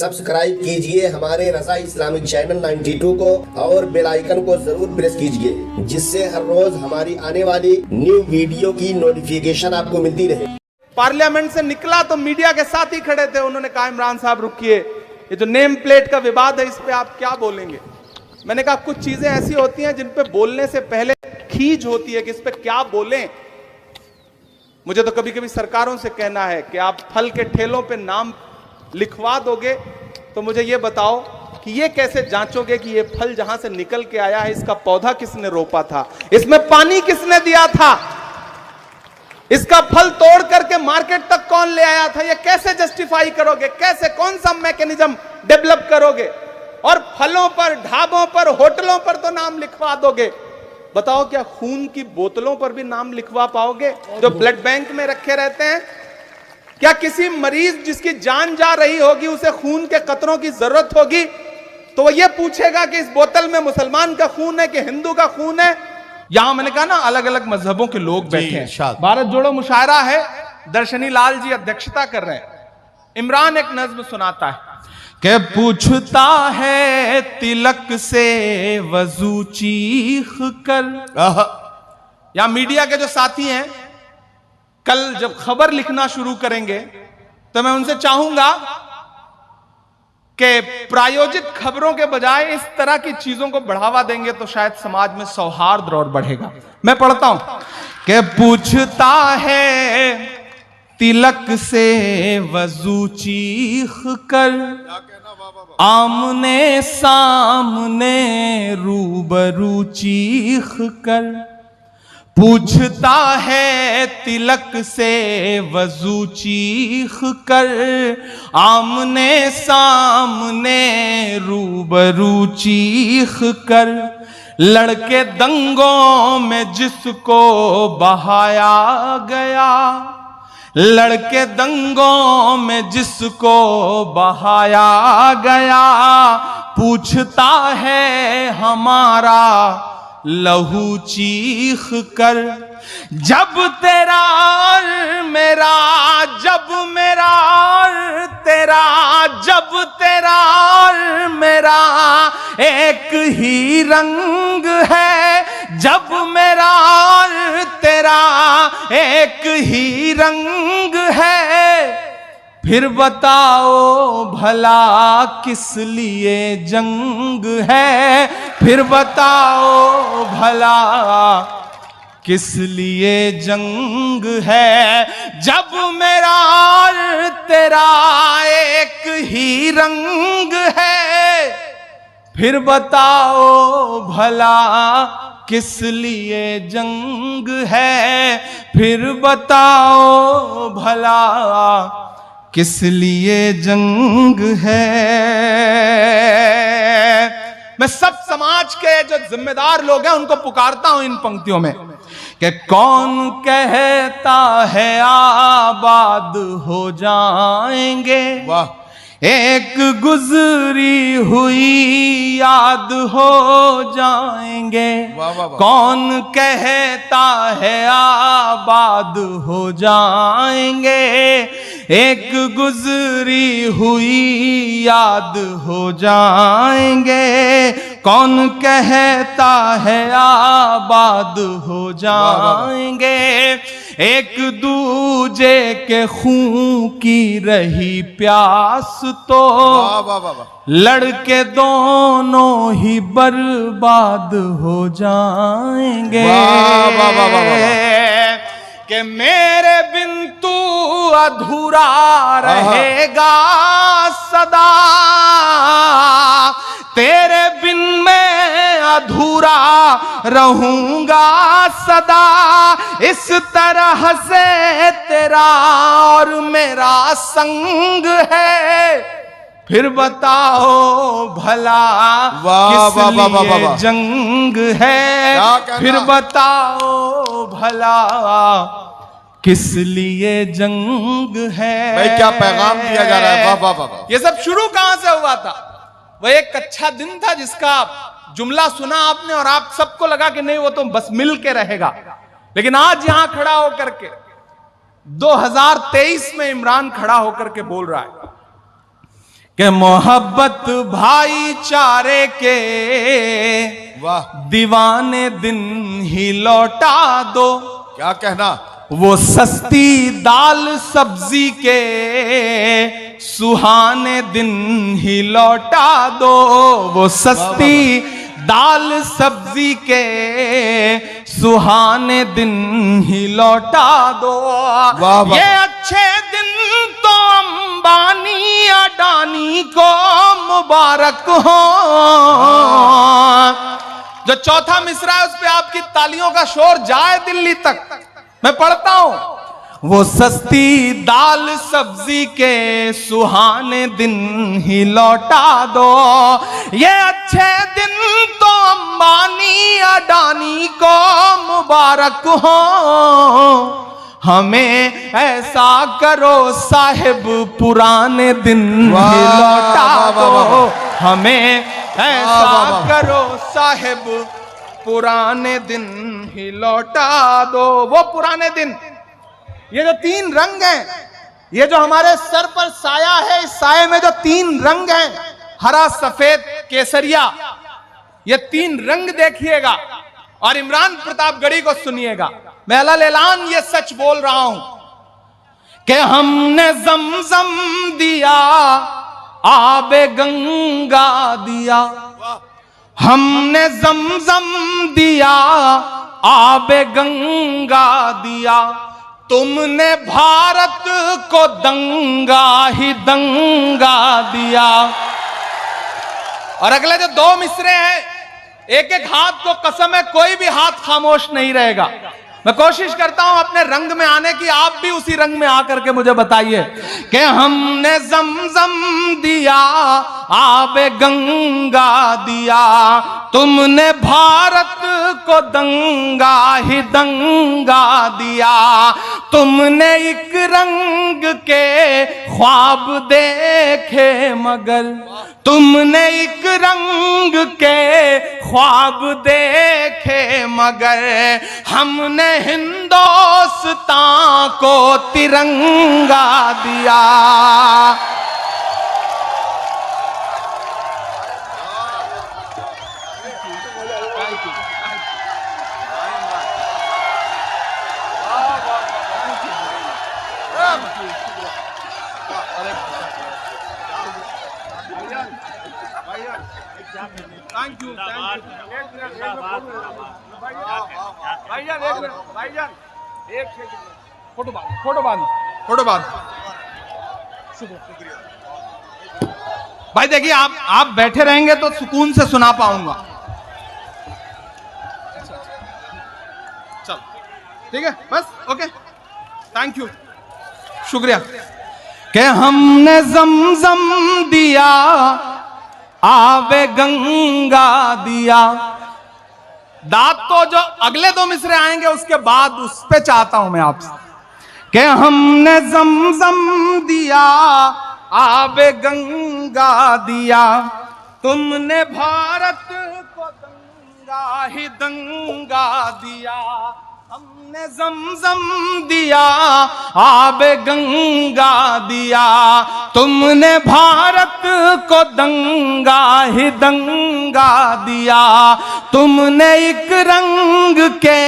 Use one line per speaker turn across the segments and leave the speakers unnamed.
Subscribe कीजिए हमारे रजा Islamic channel 92 को और बेल आइकन को जरूर प्रेस कीजिए, जिससे हर रोज हमारी आने वाली न्यू वीडियो की नोटिफिकेशन आपको मिलती रहे।
पार्लियामेंट से निकला तो मीडिया के साथ ही खड़े थे, उन्होंने कहा इमरान साहब रुकिए, ये जो नेम प्लेट का विवाद है इस पे आप क्या बोलेंगे। मैंने कहा कुछ चीजें ऐसी होती हैं जिन पे बोलने से पहले खींच होती है कि इस पे क्या बोलें। मुझे तो कभी कभी सरकारों से कहना है कि आप फल के ठेलों पे नाम लिखवा दोगे तो मुझे ये बताओ कि ये कैसे जांचोगे कि ये फल जहां से निकल के आया है इसका पौधा किसने रोपा था, इसमें पानी किसने दिया था, इसका फल तोड़ करके मार्केट तक कौन ले आया था, ये कैसे जस्टिफाई करोगे, कैसे कौन सा मैकेनिज्म डेवलप करोगे। और फलों पर, ढाबों पर, होटलों पर तो नाम लिखवा दोगे, बताओ क्या खून की बोतलों पर भी नाम लिखवा पाओगे जो ब्लड बैंक में रखे रहते हैं। क्या किसी मरीज जिसकी जान जा रही होगी उसे खून के कतरों की जरूरत होगी तो वो ये पूछेगा कि इस बोतल में मुसलमान का खून है कि हिंदू का खून है। यहां मैंने कहा ना अलग अलग मजहबों के लोग बैठे हैं, भारत जोड़ो मुशायरा है, दर्शनी लाल जी अध्यक्षता कर रहे हैं। इमरान एक नज्म सुनाता है कि पूछता है तिलक से वजू चीख कर। या मीडिया के जो साथी हैं कल जब खबर लिखना शुरू करेंगे तो मैं उनसे चाहूंगा कि प्रायोजित खबरों के बजाय इस तरह की चीजों को बढ़ावा देंगे तो शायद समाज में सौहार्द और बढ़ेगा। मैं पढ़ता हूं कि पूछता है तिलक से वजू चीख कर, आमने सामने रूबरू चीख कर। पूछता है तिलक से वजू चीख कर, आमने सामने रूबरू चीख कर। लड़के दंगों में जिसको बहाया गया, लड़के दंगों में जिसको बहाया गया, पूछता है हमारा लहू चीख कर। जब तेरा और मेरा, जब मेरा और तेरा, जब तेरा और मेरा एक ही रंग है, जब मेरा और तेरा एक ही रंग है, फिर बताओ भला किस लिए जंग है, फिर बताओ भला किस लिए जंग है। जब मेरा और तेरा एक ही रंग है, फिर बताओ भला किस लिए जंग है, फिर बताओ भला किस लिए जंग है। मैं सब समाज के जो जिम्मेदार लोग हैं उनको पुकारता हूं इन पंक्तियों में कि कौन कहता है आबाद हो जाएंगे, वाह, एक गुजरी हुई याद हो जाएंगे। वाह वाह वाह। कौन कहता है आबाद हो जाएंगे, एक गुजरी हुई याद हो जाएंगे। कौन कहता है आबाद हो जाएंगे, एक दूजे के खून की रही प्यास तो लड़के दोनों ही बर्बाद हो जाएंगे। कि मेरे बिन तू अधूरा रहेगा सदा, तेरे बिन मैं अधूरा रहूंगा सदा। इस तरह से तेरा और मेरा संग है, फिर बताओ भला किस लिए जंग है, फिर बताओ भला किस लिए जंग है।
भाई क्या पैगाम दिया जा रहा है। वाह वाह वाह।
ये सब शुरू कहां से हुआ था? वह एक अच्छा दिन था जिसका जुमला सुना आपने और आप सबको लगा कि नहीं वो तो बस मिल के रहेगा। लेकिन आज यहां खड़ा होकर के 2023 में इमरान खड़ा होकर के बोल रहा है कि मोहब्बत भाईचारे के
वाह,
दीवाने दिन ही लौटा दो।
क्या कहना,
वो सस्ती दाल सब्जी के सुहाने दिन ही लौटा दो। वो सस्ती दाल सब्जी के सुहाने दिन ही लौटा दो।
वाह, वाह।
ये अच्छे दिन तो अंबानी अडानी को मुबारक हो। जो चौथा मिसरा है उस पे आपकी तालियों का शोर जाए दिल्ली तक। मैं पढ़ता हूं, वो सस्ती दाल सब्जी के सुहाने दिन ही लौटा दो। ये अच्छे दिन तो अंबानी अडानी को मुबारक हो। हमें ऐसा करो साहिब पुराने दिन ही लौटा दो। हमें ऐसा करो साहिब पुराने दिन ही लौटा दो। वो पुराने दिन, ये जो तीन रंग हैं, ये जो हमारे सर पर साया है, इस साये में जो तीन रंग हैं, हरा सफेद केसरिया, ये तीन रंग देखिएगा और इमरान प्रतापगढ़ी को सुनिएगा। मैं अलान ये सच बोल रहा हूं कि हमने जमजम दिया, आबे गंगा दिया। हमने जमजम दिया, आबे गंगा दिया। तुमने भारत को दंगा ही दंगा दिया। और अगले जो दो मिसरे हैं, एक एक हाथ को कसम है कोई भी हाथ खामोश नहीं रहेगा। मैं कोशिश करता हूं अपने रंग में आने की, आप भी उसी रंग में आकर के मुझे बताइए कि हमने जमजम दिया, आबे गंगा दिया। तुमने भारत को दंगा ही दंगा दिया। तुमने एक रंग के ख्वाब देखे मगर, तुमने एक रंग के ख्वाब देखे मगर, हमने हिंदुस्तान को तिरंगा दिया। थैंक यू भाईजान, एक फोटो बाद। भाई देखिए, आप बैठे रहेंगे तो सुकून से सुना पाऊंगा। चल ठीक है, बस ओके, थैंक यू, शुक्रिया। कि हमने जमजम दिया, आवे गंगा दिया। दांत तो जो अगले दो मिसरे आएंगे उसके बाद उस पे चाहता हूं मैं आपसे कि हमने जमजम दिया, आवे गंगा दिया। तुमने भारत को दंगा ही दंगा दिया। हमने जमजम दिया, आबे गंगा दिया। तुमने भारत को दंगा ही दंगा दिया। तुमने एक रंग के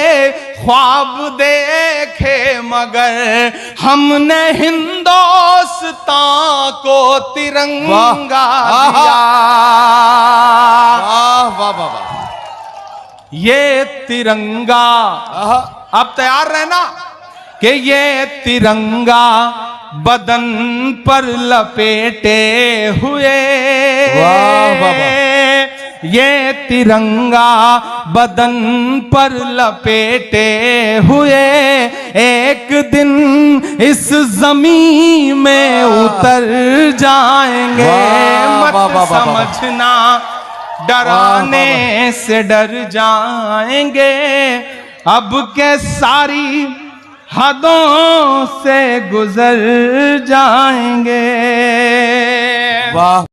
ख्वाब देखे मगर, हमने हिंदुस्तान को तिरंगा दिया।
वाह वाह वाह।
ये तिरंगा, अब तैयार रहना कि ये तिरंगा बदन पर लपेटे हुए।
वाह वाह वाह।
ये तिरंगा बदन पर लपेटे हुए एक दिन इस जमीन में उतर जाएंगे। मत समझना डराने से डर जाएंगे, अब के सारी हदों से गुजर जाएंगे।
वाह।